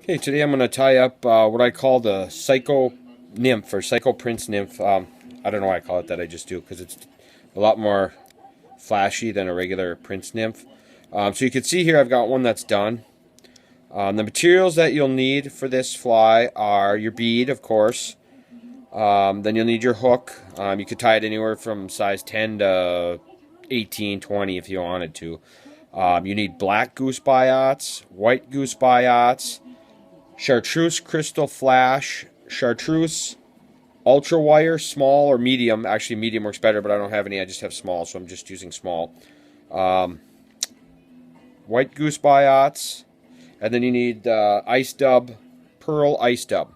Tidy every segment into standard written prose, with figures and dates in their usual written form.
Okay, today I'm going to tie up what I call the Psycho Nymph or Psycho Prince Nymph. I don't know why I call it that, I just do because it's a lot more flashy than a regular Prince Nymph. So you can see here I've got one that's done. The materials that you'll need for this fly are your bead, of course. Then you'll need your hook. You could tie it anywhere from size 10 to 18, 20 if you wanted to. You need black goose biots, white goose biots, chartreuse crystal flash, chartreuse ultra wire, small or medium. Actually, medium works better, but I don't have any. I just have small, so I'm just using small. White goose biots, and then you need ice dub, pearl ice dub.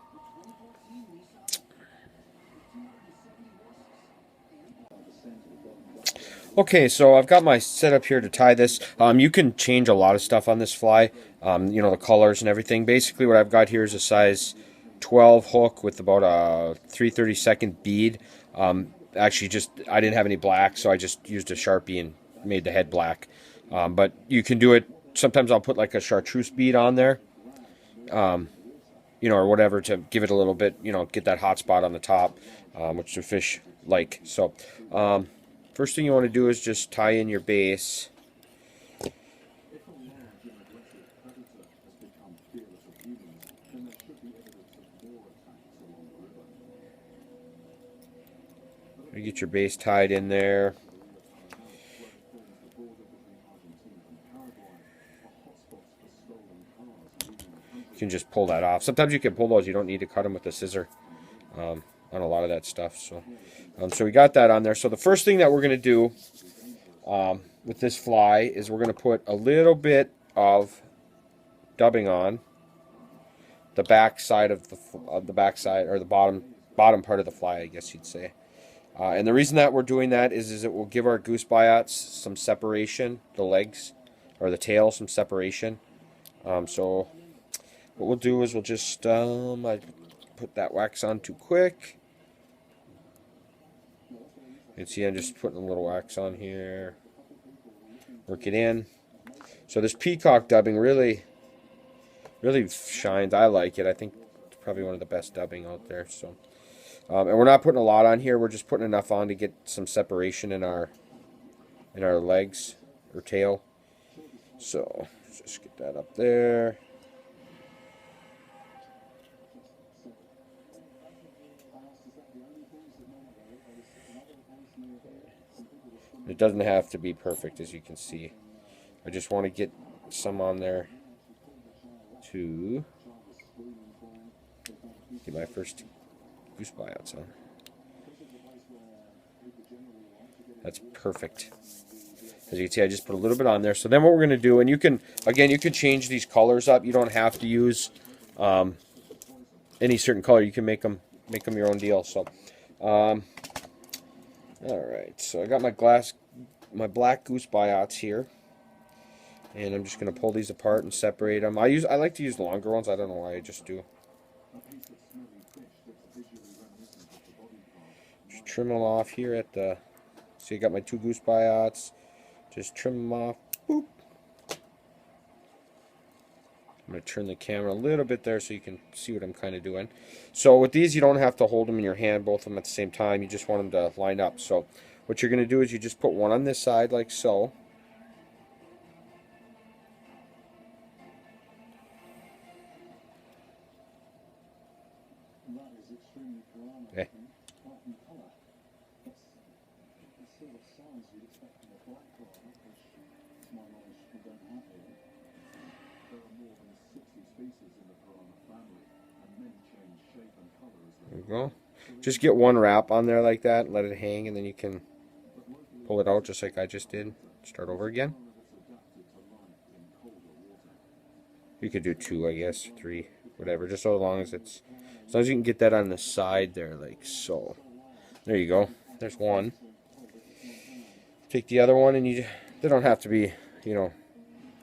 Okay, so I've got my setup here to tie this. You can change a lot of stuff on this fly, the colors and everything. Basically, what I've got here is a size 12 hook with about a 3/32 bead. Actually, I didn't have any black, so I just used a Sharpie and made the head black. But you can do it. Sometimes I'll put like a chartreuse bead on there, or whatever to give it a little bit, get that hot spot on the top, which the fish like. So, first thing you want to do is just tie in your base. You get your base tied in there. You can just pull that off. Sometimes you can pull those. You don't need to cut them with a scissor on a lot of that stuff. So we got that on there. So the first thing that we're going to do with this fly is we're going to put a little bit of dubbing on the back side of the backside, or the bottom part of the fly, I guess you'd say. And the reason that we're doing that is it will give our goose biots some separation, the legs or the tail some separation. So what we'll do is we'll just I put that wax on too quick. You can see I'm just putting a little wax on here. Work it in. So this peacock dubbing really shines. I like it. I think it's probably one of the best dubbing out there. So, and we're not putting a lot on here. We're just putting enough on to get some separation in our legs or tail. So just get that up there. It doesn't have to be perfect, as you can see. I just want to get some on there to get my first goose buyouts on. That's perfect. As you can see, I just put a little bit on there. So then what we're going to do, and you can change these colors up. You don't have to use any certain color. You can make them your own deal. So, all right. So I got my black goose biots here, and I'm just going to pull these apart and separate them. I like to use longer ones. I don't know why, I just do. Just trim them off here at the. So you got my two goose biots. Just trim them off. Boop. I'm going to turn the camera a little bit there so you can see what I'm kind of doing. So with these, you don't have to hold them in your hand, both of them at the same time. You just want them to line up. So what you're going to do is you just put one on this side like so. Okay. There we go. Just get one wrap on there like that, let it hang, and then you can pull it out just like I just did. Start over again. You could do two, I guess, three, whatever, just so long as you can get that on the side there, like so. There you go. There's one. Take the other one, and they don't have to be,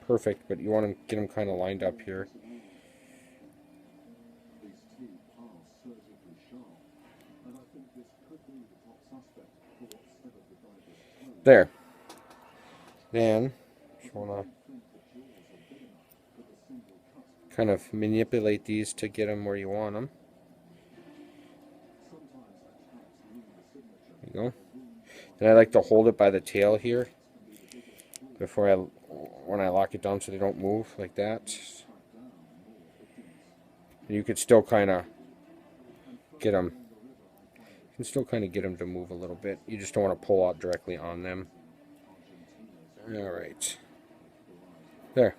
perfect, but you want to get them kind of lined up here. There. Then just want to kind of manipulate these to get them where you want them. There you go. And I like to hold it by the tail here when I lock it down so they don't move like that. And you could still kind of get them. You can still kind of get them to move a little bit. You just don't want to pull out directly on them. All right. There.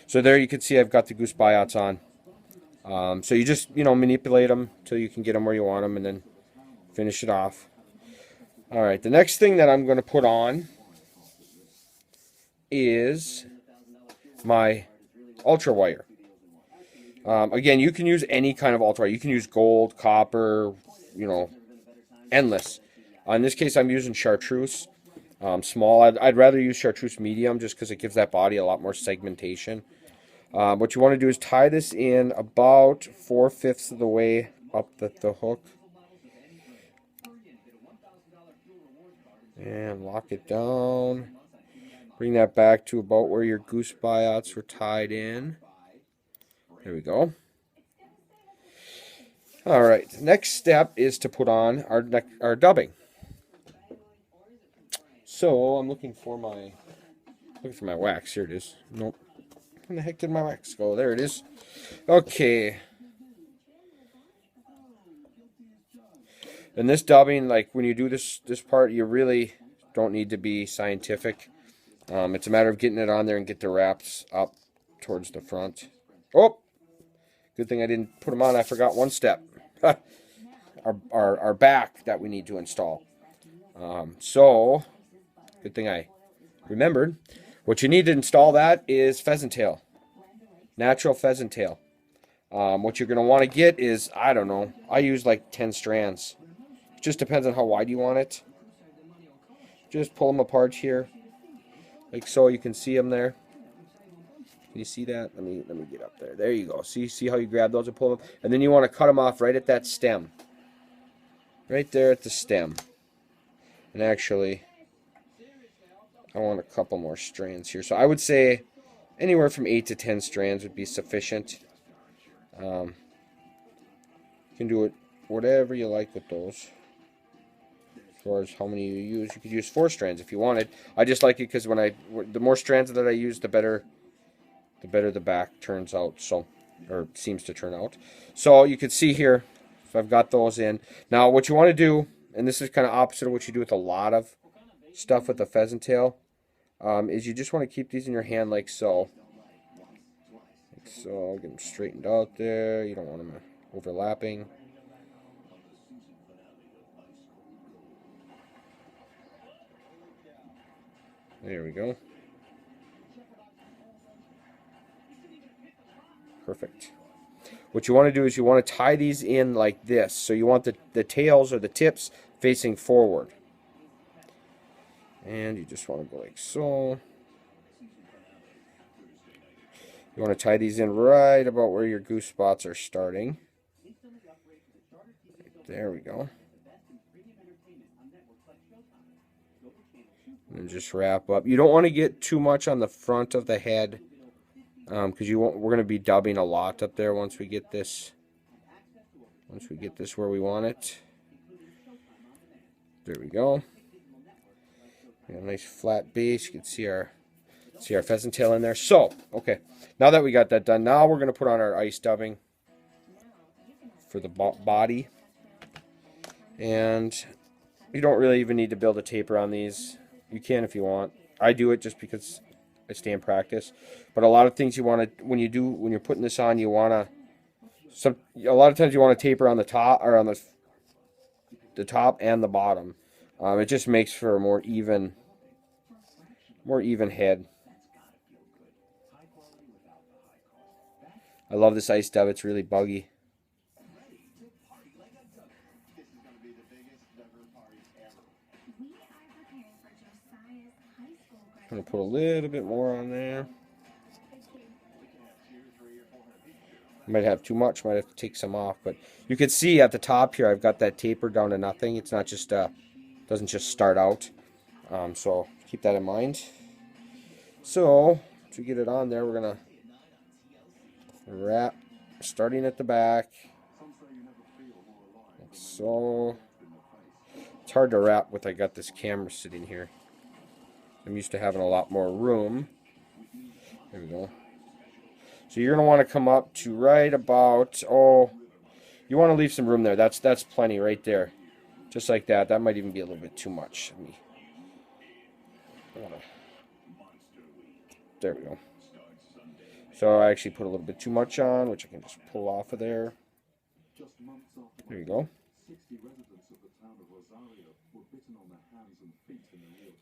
So there you can see I've got the goose buyouts on. So you just, manipulate them till you can get them where you want them and then finish it off. All right, the next thing that I'm going to put on is my ultra wire. Again, you can use any kind of ultra wire. You can use gold, copper, endless. In this case, I'm using chartreuse small. I'd rather use chartreuse medium just because it gives that body a lot more segmentation. What you want to do is tie this in about 4/5 of the way up the hook. And lock it down. Bring that back to about where your goose buyouts were tied in. There we go. All right, next step is to put on our dubbing. So I'm looking for my wax. Here it is. Nope. Where the heck did my wax go? There it is. Okay. And this dubbing, like when you do this part, you really don't need to be scientific. It's a matter of getting it on there and get the wraps up towards the front. Oh, good thing I didn't put them on. I forgot one step. our back that we need to install. So, good thing I remembered. What you need to install that is pheasant tail. Natural pheasant tail. What you're going to want to get is, I don't know, I use like 10 strands. It just depends on how wide you want it. Just pull them apart here. Like so, you can see them there. Can you see that? Let me get up there. There you go. See how you grab those and pull them? And then you want to cut them off right at that stem. Right there at the stem. And actually, I want a couple more strands here. So I would say anywhere from 8 to 10 strands would be sufficient. You can do it whatever you like with those. As far as how many you use, you could use 4 strands if you wanted. I just like it because the more strands that I use, the better the back turns out. So, or seems to turn out. So you can see here, so I've got those in. Now what you want to do, and this is kind of opposite of what you do with a lot of stuff with the pheasant tail, is you just want to keep these in your hand like so. Like so, get them straightened out there. You don't want them overlapping. There we go. Perfect. What you want to do is you want to tie these in like this. So you want the tails or the tips facing forward. And you just want to go like so. You want to tie these in right about where your goose spots are starting. Right, there we go. And just wrap up. You don't want to get too much on the front of the head, because we're going to be dubbing a lot up there once we get this. Once we get this where we want it. There we go. Got a nice flat base. You can see our pheasant tail in there. So, okay. Now that we got that done, now we're going to put on our ice dubbing for the body. And you don't really even need to build a taper on these. You can if you want. I do it just because I stay in practice. But a lot of things you want to, when you're putting this on, you want to, a lot of times you want to taper on the top, or on the top and the bottom. It just makes for a more even head. I love this ice dub. It's really buggy. I'm going to put a little bit more on there. Might have too much, might have to take some off, but you can see at the top here I've got that taper down to nothing. It's not just doesn't just start out. So keep that in mind. So to get it on there, we're gonna Wrap, starting at the back. Like so. It's hard to wrap with I got this camera sitting here. I'm used to having a lot more room. There we go. So you're going to want to come up to right about, oh, you want to leave some room there. That's plenty right there. Just like that. That might even be a little bit too much. There we go. So I actually put a little bit too much on, which I can just pull off of there. There you go.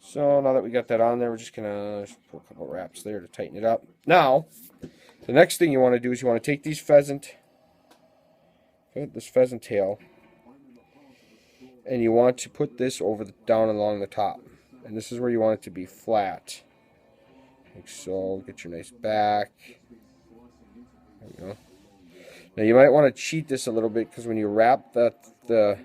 So now that we got that on there, we're just going to put a couple wraps there to tighten it up. Now, the next thing you want to do is you want to take this pheasant tail, and you want to put this down along the top. And this is where you want it to be flat. Like so. Get your nice back. There we go. Now you might want to cheat this a little bit because when you wrap the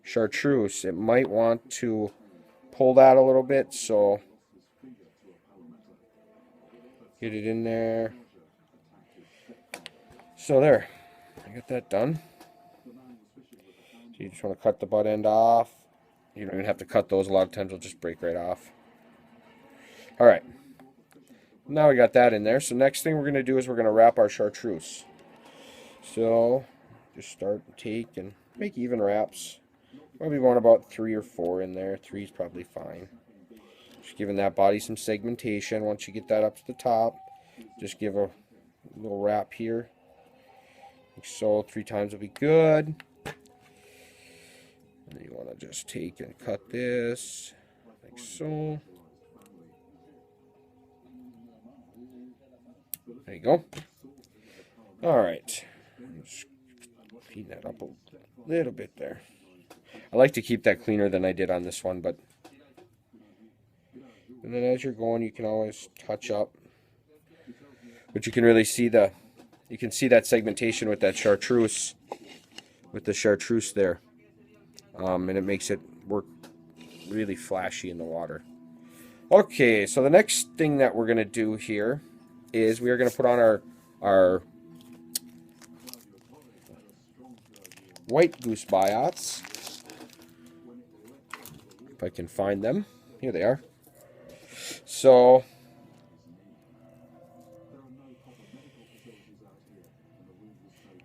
chartreuse, it might want to pull that a little bit. So get it in there. So there, I got that done. So you just want to cut the butt end off. You don't even have to cut those. A lot of times they'll just break right off. All right. Now we got that in there. So next thing we're going to do is we're going to wrap our chartreuse. So just start and take and make even wraps. Probably want about 3 or 4 in there. 3 is probably fine. Just giving that body some segmentation. Once you get that up to the top, just give a little wrap here. Like so, 3 times will be good. And then you want to just take and cut this, like so. There you go. All right. Just clean that up a little bit there. I like to keep that cleaner than I did on this one, but. And then as you're going, you can always touch up. But you can really see you can see that segmentation with that chartreuse, with the chartreuse there. And it makes it work really flashy in the water. Okay, so the next thing that we're going to do here is we are going to put on our white goose biots. If I can find them. Here they are. So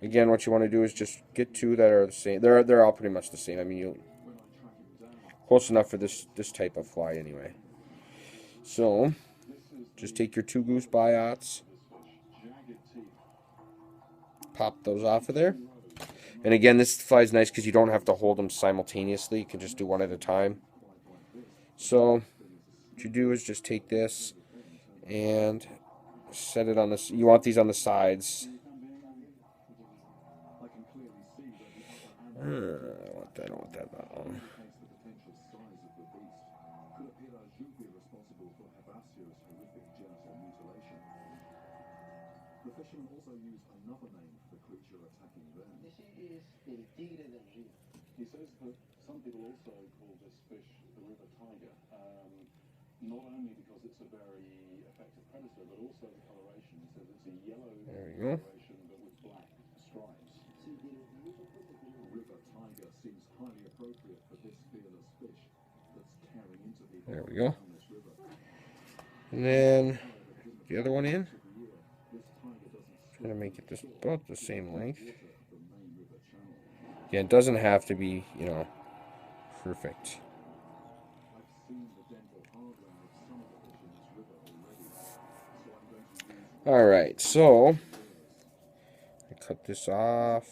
again, what you want to do is just get 2 that are the same. They're all pretty much the same. I mean, close enough for this type of fly anyway. So just take your 2 goose biots, pop those off of there. And again, this fly is nice because you don't have to hold them simultaneously. You can just do one at a time. So what you do is just take this and set it on this. You want these on the sides. I don't want that long. The fishermen also use another name for the creature attacking them. This is el tigre del río. He says that some people also call this fish the river tiger, not only because it's a very effective predator, but also the coloration. He says it's a yellow coloration but with black stripes. River tiger seems highly appropriate for this fearless fish that's tearing into people. There we go. And then the other one in. Trying to make it just about the same length. Yeah, it doesn't have to be, perfect. All right, so I cut this off.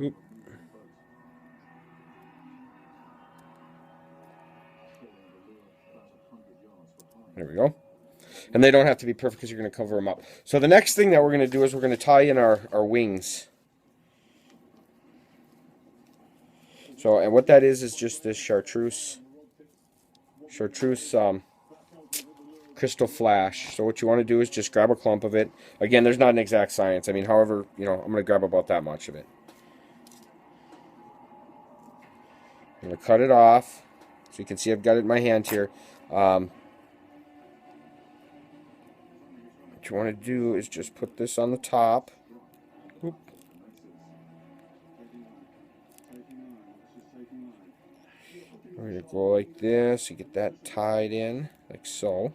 Oop. There we go. And they don't have to be perfect because you're going to cover them up. So the next thing that we're going to do is we're going to tie in our wings. So, and what that is just this chartreuse crystal flash. So what you want to do is just grab a clump of it. Again, there's not an exact science. I mean, however, I'm going to grab about that much of it. I'm going to cut it off. So you can see I've got it in my hand here. What you want to do is just put this on the top. Oop. We're going to go like this. You get that tied in, like so.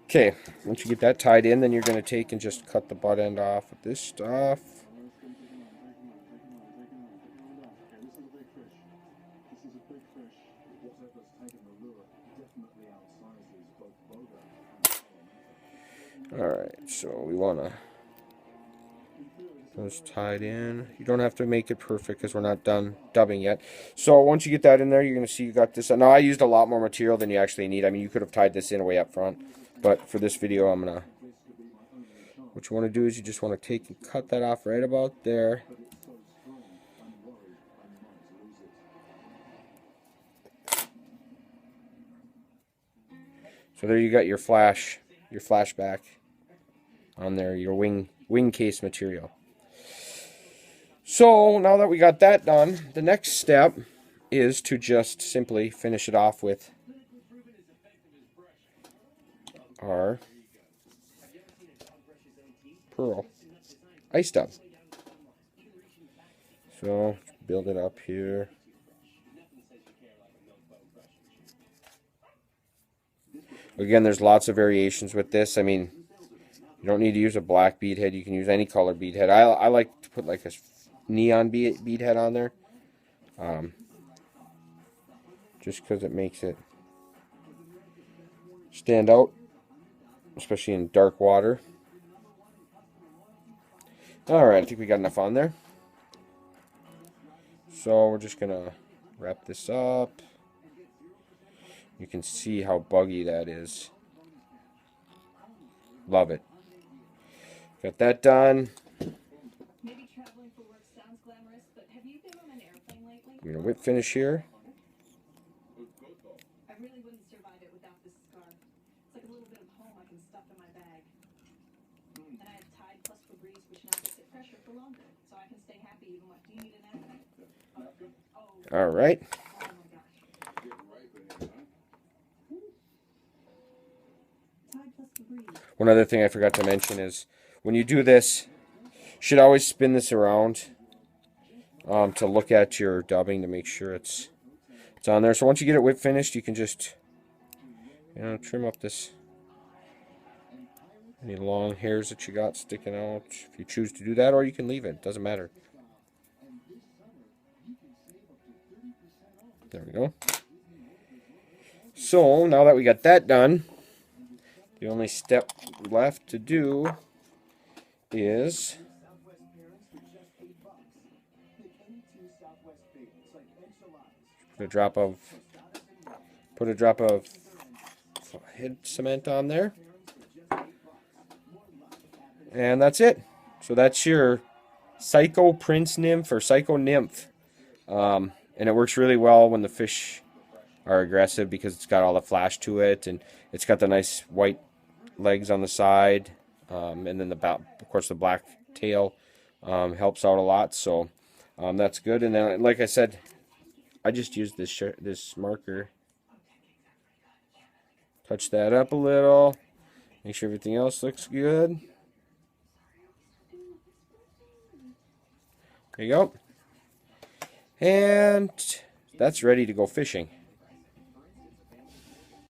Okay, once you get that tied in, then you're going to take and just cut the butt end off with this stuff. Alright, so we want to those tied in. You don't have to make it perfect because we're not done dubbing yet. So once you get that in there, you're going to see you got this. Now I used a lot more material than you actually need. I mean, you could have tied this in way up front, but for this video, I'm going to, what you want to do is you just want to take and cut that off right about there. So there you got your flashback on there, your wing case material. So now that we got that done, the next step is to just simply finish it off with our pearl ice dub. So build it up here. Again, there's lots of variations with this. I mean, you don't need to use a black bead head. You can use any color bead head. I like to put like a neon bead head on there. Just because it makes it stand out, especially in dark water. Alright, I think we got enough on there. So we're just going to wrap this up. You can see how buggy that is. Love it. Got that done. Maybe traveling for work sounds glamorous, but have you been on an airplane lately? I'm going to whip finish here. I really wouldn't survive it without this scarf. It's like a little bit of home I can stuff in my bag. And I have Tide plus Febreze, which now gets it fresher for longer, so I can stay happy even when. Do you need an accent? Oh. All right. Oh my gosh. Tide plus Febreze. One other thing I forgot to mention is when you do this, you should always spin this around to look at your dubbing to make sure it's on there. So once you get it whip finished, you can just trim up any long hairs that you got sticking out if you choose to do that, or you can leave it. It doesn't matter. There we go. So now that we got that done, the only step left to do is put a drop of head cement on there, and that's it. So that's your Psycho Prince Nymph or Psycho Nymph, and it works really well when the fish are aggressive because it's got all the flash to it, and it's got the nice white legs on the side, and then of course the black tail helps out a lot. So that's good. And then, like I said, I just used this marker. Touch that up a little. Make sure everything else looks good. There you go. And that's ready to go fishing.